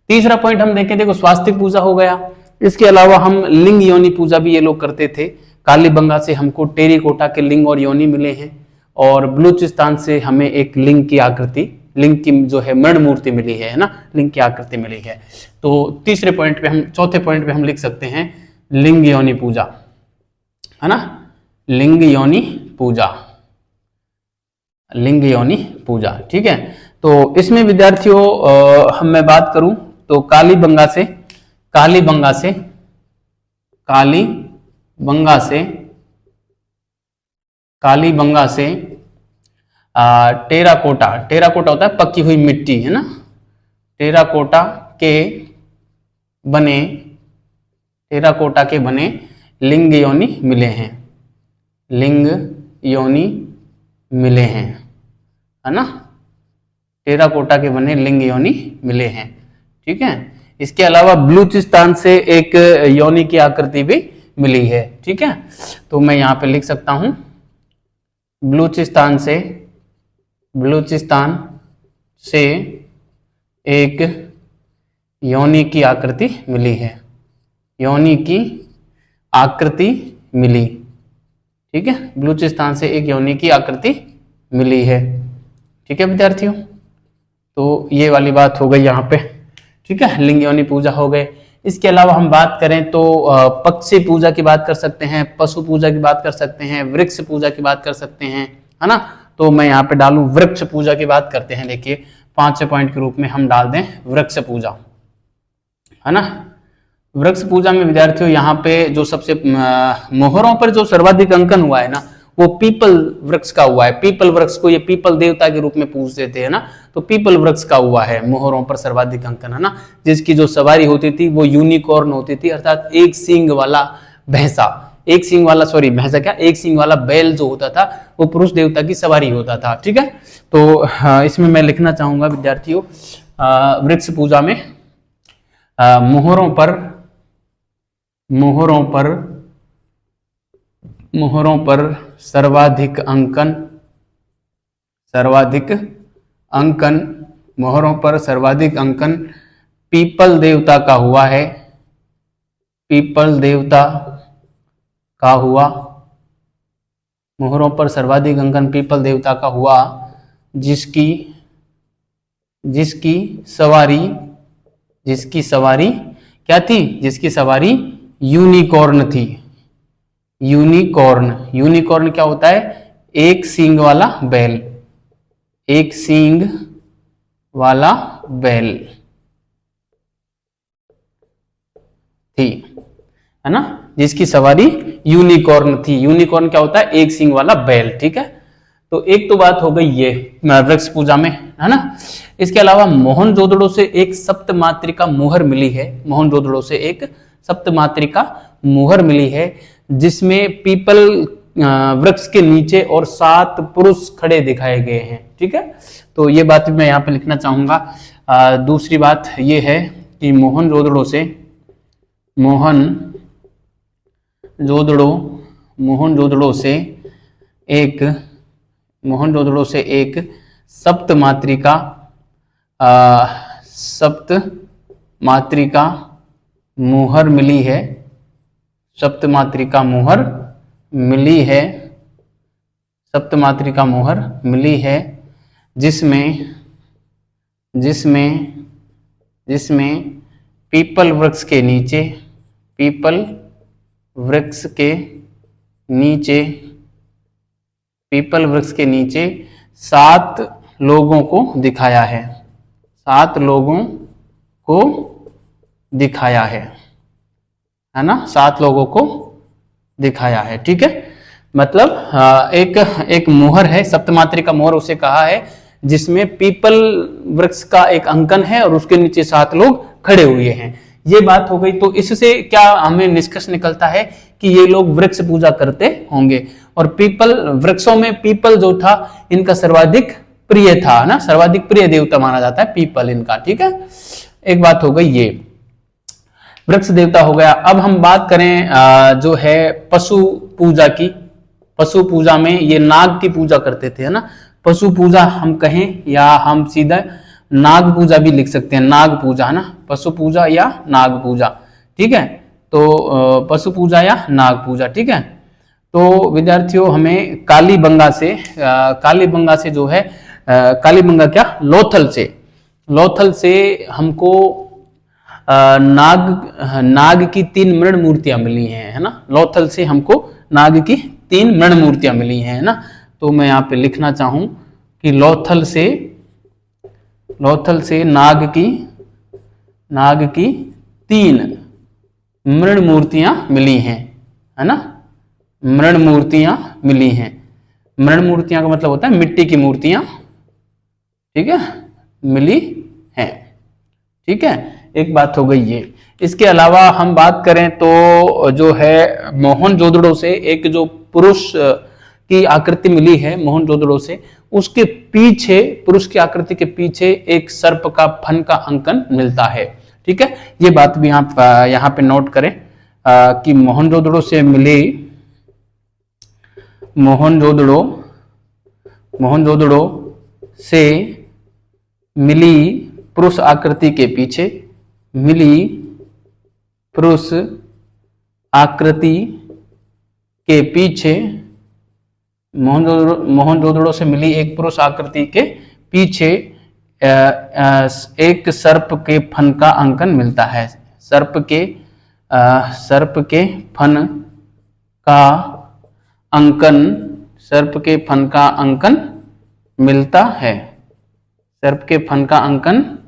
तीसरा पॉइंट हम देखें, देखो स्वास्तिक पूजा हो गया, इसके अलावा हम लिंग योनि पूजा भी ये लोग करते थे। कालीबंगा से हमको टेरिकोटा के लिंग और योनि मिले हैं, और बलूचिस्तान से हमें एक लिंग की आकृति, लिंग की जो है मरण मूर्ति मिली है ना, लिंग की आकृति मिली है। तो तीसरे पॉइंट पे हम, चौथे पॉइंट पे हम लिख सकते हैं लिंग योनि पूजा, है ना, लिंग योनि पूजा, लिंग योनि पूजा, ठीक है। तो इसमें विद्यार्थियों मैं बात करूं तो कालीबंगा से टेराकोटा होता है पक्की हुई मिट्टी, है ना, टेराकोटा के बने लिंग योनि मिले हैं, लिंग योनि मिले हैं, है ना, टेराकोटा के बने लिंग योनि मिले हैं, ठीक है। इसके अलावा बलूचिस्तान से एक योनि की आकृति भी मिली है, ठीक है। तो मैं यहाँ पे लिख सकता हूं बलूचिस्तान से एक योनि की आकृति मिली है, योनि की आकृति मिली, ठीक है, बलूचिस्तान से एक योनि की आकृति मिली है। ठीक है विद्यार्थियों, तो ये वाली बात हो गई यहाँ पे। ठीक है, लिंग योनि पूजा हो गए। इसके अलावा हम बात करें तो पक्षी पूजा की बात कर सकते हैं, पशु पूजा की बात कर सकते हैं, वृक्ष पूजा की बात कर सकते हैं, है ना। तो मैं यहाँ पे डालूं वृक्ष पूजा की बात करते हैं। देखिए 5 पॉइंट के रूप में हम डाल दें वृक्ष पूजा, है ना। वृक्ष पूजा में विद्यार्थियों यहाँ पे जो सबसे मोहरों पर जो सर्वाधिक अंकन हुआ है ना, वो पीपल वृक्ष का हुआ है। पीपल वृक्ष को ये पीपल देवता के रूप में पूजते थे, है ना। तो पीपल वृक्ष का हुआ है मोहरों पर सर्वाधिक अंकन, है ना। जिसकी जो सवारी होती थी वो यूनिकॉर्न होती थी, अर्थात एक सींग वाला भैंसा, एक सींग वाला, सॉरी भैंसा क्या, एक सींग वाला बैल जो होता था वो पुरुष देवता की सवारी होता था। ठीक है, तो इसमें मैं लिखना चाहूंगा विद्यार्थियों, वृक्ष पूजा में मोहरों पर सर्वाधिक अंकन मोहरों पर सर्वाधिक अंकन पीपल देवता का हुआ है। पीपल देवता का हुआ, मोहरों पर सर्वाधिक अंकन पीपल देवता का हुआ, जिसकी सवारी क्या थी, जिसकी सवारी यूनिकॉर्न थी। यूनिकॉर्न क्या होता है, एक सींग वाला बैल, एक सींग वाला बैल थी, है ना, जिसकी सवारी यूनिकॉर्न थी। यूनिकॉर्न क्या होता है, एक सींग वाला बैल। ठीक है, तो एक तो बात हो गई ये वृक्ष पूजा में, है ना। इसके अलावा मोहनजोदड़ो से एक सप्तमात्रिका मुहर मिली है। मोहनजोदड़ो से एक सप्तमात्रिका मुहर मिली है, जिसमें पीपल वृक्ष के नीचे और 7 पुरुष खड़े दिखाए गए हैं। ठीक है, तो ये बात मैं यहाँ पे लिखना चाहूंगा। दूसरी बात ये है कि मोहनजोदड़ो से एक सप्तमात्रिका मुहर मिली है। सप्तमात्रिका मुहर मिली है, जिसमें पीपल वृक्ष के नीचे 7 लोगों को दिखाया है। 7 लोगों को दिखाया है ना, 7 लोगों को दिखाया है। ठीक है, मतलब एक मोहर है, सप्तमात्रिका मोहर उसे कहा है, जिसमें पीपल वृक्ष का एक अंकन है और उसके नीचे 7 लोग खड़े हुए हैं। ये बात हो गई। तो इससे क्या हमें निष्कर्ष निकलता है कि ये लोग वृक्ष पूजा करते होंगे, और पीपल वृक्षों में पीपल जो था इनका सर्वाधिक प्रिय था ना, सर्वाधिक प्रिय देवता माना जाता है पीपल इनका। ठीक है, एक बात हो गई ये वृक्ष देवता हो गया। अब हम बात करें जो है पशु पूजा की। पशु पूजा में ये नाग की पूजा करते थे, है ना। पशु पूजा हम कहें या हम सीधा नाग पूजा भी लिख सकते हैं, नाग पूजा, है ना, पशु पूजा या नाग पूजा। ठीक है, तो पशु पूजा या नाग पूजा। ठीक है, तो विद्यार्थियों हमें कालीबंगा से जो है कालीबंगा क्या, लोथल से हमको नाग की 3 मृण मूर्तियां मिली हैं, है ना। लोथल से हमको नाग की 3 मृण मूर्तियां मिली हैं, है ना। तो मैं यहाँ पे लिखना चाहूं कि लोथल से नाग की 3 मृण मूर्तियां मिली हैं, है ना। मृण मूर्तियां मिली हैं। मृण मूर्तियां का मतलब होता है मिट्टी की मूर्तियां, ठीक है, मिली हैं। ठीक है, एक बात हो गई ये। इसके अलावा हम बात करें तो जो है मोहनजोदड़ो से एक जो पुरुष की आकृति मिली है मोहनजोदड़ो से, उसके पीछे, पुरुष की आकृति के पीछे एक सर्प का फन का अंकन मिलता है। ठीक है, ये बात भी आप यहाँ पे नोट करें कि मोहनजोदड़ो से मिली, मोहनजोदड़ो से मिली पुरुष आकृति के पीछे, मिली पुरुष आकृति के पीछे मोहनजोदड़ो से मिली एक पुरुष आकृति के पीछे एक सर्प के फन का अंकन मिलता है। सर्प के फन का अंकन, सर्प के फन का अंकन मिलता है। सर्प के फन का अंकन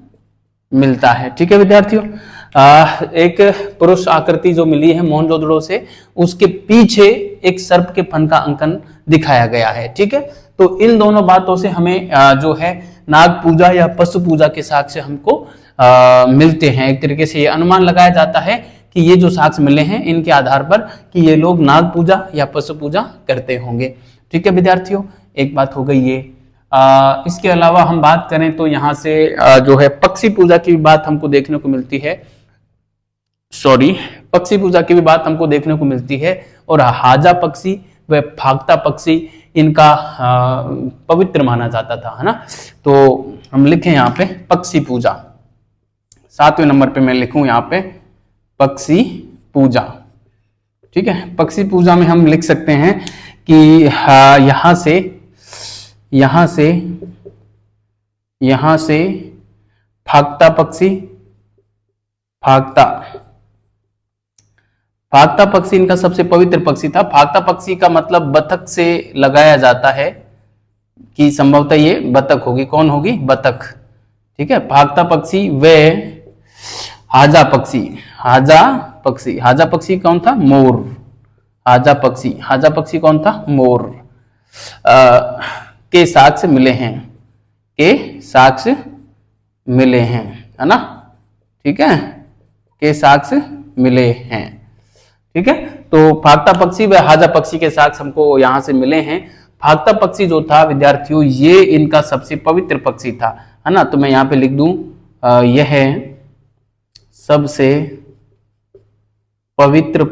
मिलता है। ठीक है विद्यार्थियों, एक पुरुष आकृति जो मिली है मोहनजोदड़ो से, उसके पीछे एक सर्प के फन का अंकन दिखाया गया है। ठीक है, तो इन दोनों बातों से हमें जो है नाग पूजा या पशु पूजा के साक्ष्य हमको मिलते हैं। एक तरीके से ये अनुमान लगाया जाता है कि ये जो साक्ष्य मिले हैं इनके आधार पर कि ये लोग नाग पूजा या पशु पूजा करते होंगे। ठीक है विद्यार्थियों, एक बात हो गई ये। इसके अलावा हम बात करें तो यहाँ से जो है पक्षी पूजा की बात हमको देखने को मिलती है। पक्षी पूजा की भी बात हमको देखने को मिलती है। और हाजा पक्षी व फागता पक्षी इनका पवित्र माना जाता था, है ना। तो हम लिखें यहाँ पे पक्षी पूजा, 7वें नंबर पे मैं लिखूं यहाँ पे पक्षी पूजा। ठीक है, पक्षी पूजा में हम लिख सकते हैं कि यहां से फागता पक्षी, फागता पक्षी इनका सबसे पवित्र पक्षी था। फागता पक्षी का मतलब बतख से लगाया जाता है कि संभवतः ये बतख होगी। कौन होगी? बतख। ठीक है, फागता पक्षी व हाजा पक्षी कौन था? मोर। हाजा पक्षी कौन था? मोर। के साक्ष्य मिले हैं, है ना। ठीक है, के साक्ष्य मिले हैं। ठीक है, तो फागता पक्षी व हाजा पक्षी के साक्ष्य हमको यहां से मिले हैं। फागता पक्षी जो था विद्यार्थियों, ये इनका सबसे पवित्र पक्षी था, है ना। तो मैं यहाँ पे लिख दूं यह सबसे पवित्र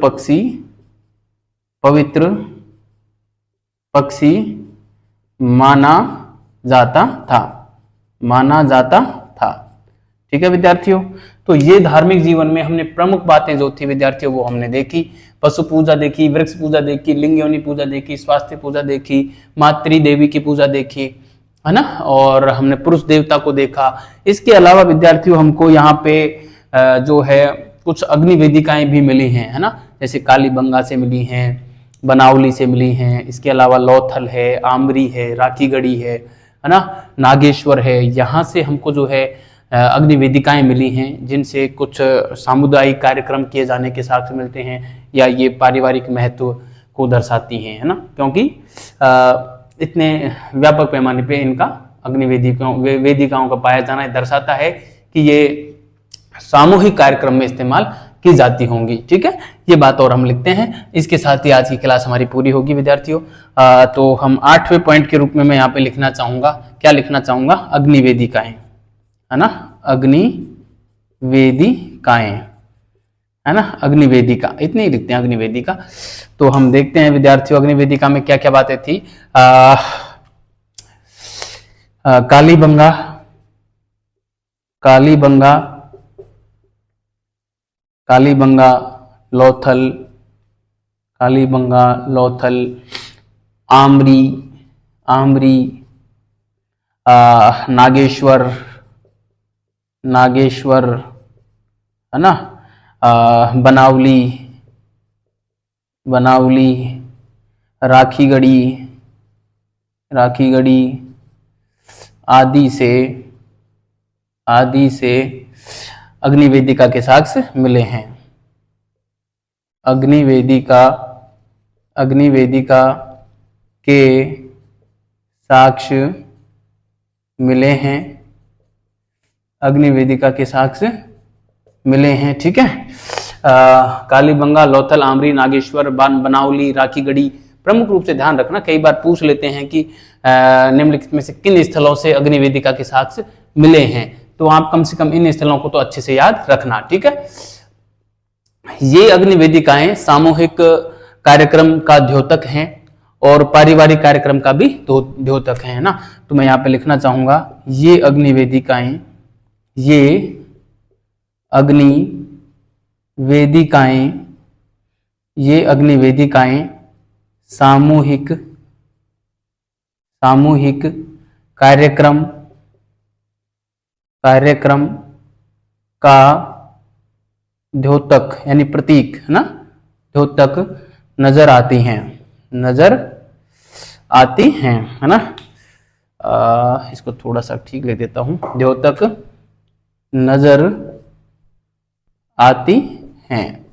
पक्षी माना जाता था। ठीक है विद्यार्थियों, तो ये धार्मिक जीवन में हमने प्रमुख बातें जो थी विद्यार्थियों वो हमने देखी। पशु पूजा देखी, वृक्ष पूजा देखी, लिंग योनि पूजा देखी, स्वास्थ्य पूजा देखी, मातृ देवी की पूजा देखी, है ना। और हमने पुरुष देवता को देखा। इसके अलावा विद्यार्थियों हमको यहाँ पे जो है कुछ अग्नि वेदिकाएं भी मिली हैं, है ना। जैसे कालीबंगा से मिली हैं, बनावली से मिली हैं। इसके अलावा लौथल है, आमरी है, राखीगढ़ी है ना, नागेश्वर है। यहाँ से हमको जो है अग्नि वेदिकाएं मिली हैं, जिनसे कुछ सामुदायिक कार्यक्रम किए जाने के साक्ष्य मिलते हैं, या ये पारिवारिक महत्व को दर्शाती हैं, है ना। क्योंकि इतने व्यापक पैमाने पे इनका अग्नि वेदिकाओं का पाया जाना दर्शाता है कि ये सामूहिक कार्यक्रम में इस्तेमाल की जाती होंगी। ठीक है, ये बात और हम लिखते हैं। इसके साथ ही आज की क्लास हमारी पूरी होगी विद्यार्थियों। तो हम 8वें पॉइंट के रूप में मैं यहाँ पे लिखना चाहूंगा, क्या लिखना चाहूंगा? अग्नि वेदिकाएं, है ना। अग्नि वेदिकाएं, है ना। अग्नि वेदिका इतने ही लिखते हैं, अग्नि वेदिका। तो हम देखते हैं विद्यार्थियों अग्नि वेदिका में क्या क्या बातें थी। कालीबंगा, लौथल, आमरी, नागेश्वर, है ना। बनावली, राखीगढ़ी आदि से अग्नि वेदिका के साक्ष्य मिले हैं। अग्नि वेदिका के साक्ष्य मिले हैं। अग्नि वेदिका के साक्ष्य मिले हैं। ठीक है, कालीबंगा, लौथल, आमरी, नागेश्वर, बनावली, राखीगढ़ी। प्रमुख रूप से ध्यान रखना, कई बार पूछ लेते हैं कि निम्नलिखित में से किन स्थलों से अग्नि वेदिका के साक्ष्य मिले हैं। तो आप कम से कम इन स्थलों को तो अच्छे से याद रखना। ठीक है, ये अग्नि वेदिकाएं सामूहिक कार्यक्रम का द्योतक हैं और पारिवारिक कार्यक्रम का भी द्योतक है ना। तो मैं यहाँ पे लिखना चाहूंगा ये अग्नि वेदिकाएं सामूहिक सामूहिक कार्यक्रम का द्योतक यानी प्रतीक है ना, द्योतक नजर आती हैं, है ना। इसको थोड़ा सा ठीक ले देता हूं, द्योतक नजर आती हैं,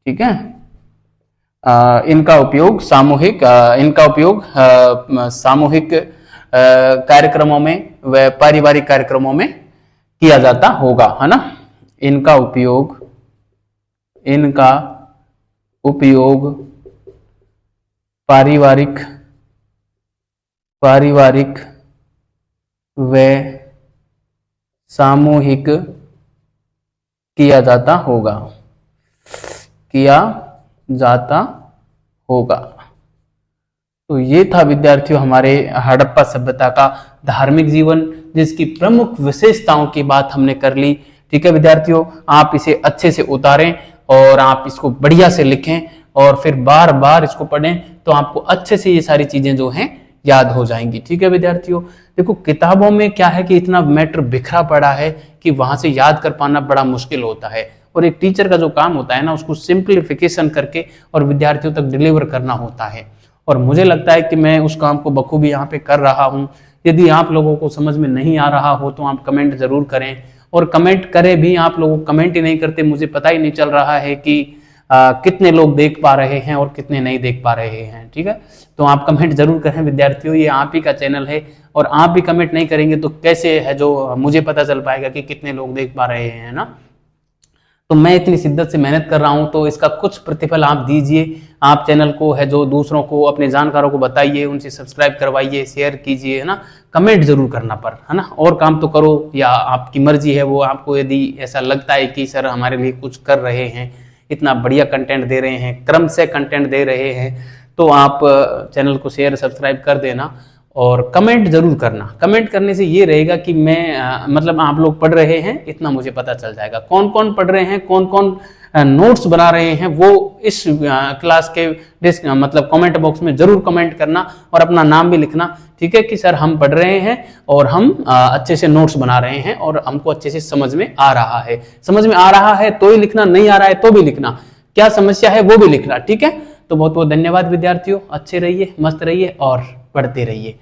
ठीक है। इनका उपयोग सामूहिक कार्यक्रमों में व पारिवारिक कार्यक्रमों में किया जाता होगा, है ना। इनका उपयोग पारिवारिक व सामूहिक किया जाता होगा। तो ये था विद्यार्थियों हमारे हड़प्पा सभ्यता का धार्मिक जीवन, जिसकी प्रमुख विशेषताओं की बात हमने कर ली। ठीक है विद्यार्थियों, आप इसे अच्छे से उतारें और आप इसको बढ़िया से लिखें और फिर बार बार इसको पढ़ें, तो आपको अच्छे से ये सारी चीजें जो हैं याद हो जाएंगी। ठीक है विद्यार्थियों, देखो किताबों में क्या है कि इतना मैटर बिखरा पड़ा है कि वहां से याद कर पाना बड़ा मुश्किल होता है, और एक टीचर का जो काम होता है ना, उसको सिंप्लीफिकेशन करके और विद्यार्थियों तक डिलीवर करना होता है। और मुझे लगता है कि मैं उस काम को बखूबी यहाँ पे कर रहा हूँ। यदि आप लोगों को समझ में नहीं आ रहा हो तो आप कमेंट जरूर करें, और कमेंट करें भी, आप लोग कमेंट ही नहीं करते, मुझे पता ही नहीं चल रहा है कि कितने लोग देख पा रहे हैं और कितने नहीं देख पा रहे हैं। ठीक है, तो आप कमेंट जरूर करें विद्यार्थियों, ये आप ही का चैनल है और आप भी कमेंट नहीं करेंगे तो कैसे है जो मुझे पता चल पाएगा कि कितने लोग देख पा रहे हैं ना। तो मैं इतनी शिद्दत से मेहनत कर रहा हूं, तो इसका कुछ प्रतिफल आप दीजिए। आप चैनल को है जो दूसरों को, अपने जानकारों को बताइए, उनसे सब्सक्राइब करवाइए, शेयर कीजिए, है ना। कमेंट जरूर करना पर, है ना। और काम तो करो, या आपकी मर्जी है, वो आपको यदि ऐसा लगता है कि सर हमारे लिए कुछ कर रहे हैं, इतना बढ़िया कंटेंट दे रहे हैं, क्रम से कंटेंट दे रहे हैं, तो आप चैनल को शेयर सब्सक्राइब कर देना और कमेंट जरूर करना। कमेंट करने से ये रहेगा कि मैं मतलब आप लोग पढ़ रहे हैं, इतना मुझे पता चल जाएगा। कौन कौन पढ़ रहे हैं, कौन कौन नोट्स बना रहे हैं, वो इस क्लास के मतलब कमेंट बॉक्स में जरूर कमेंट करना और अपना नाम भी लिखना। ठीक है, कि सर हम पढ़ रहे हैं और हम अच्छे से नोट्स बना रहे हैं और हमको अच्छे से समझ में आ रहा है। समझ में आ रहा है तो ही लिखना, नहीं आ रहा है तो भी लिखना, क्या समस्या है वो भी लिखना। ठीक है, तो बहुत बहुत धन्यवाद विद्यार्थियों, अच्छे रहिए, मस्त रहिए और पढ़ते रहिए।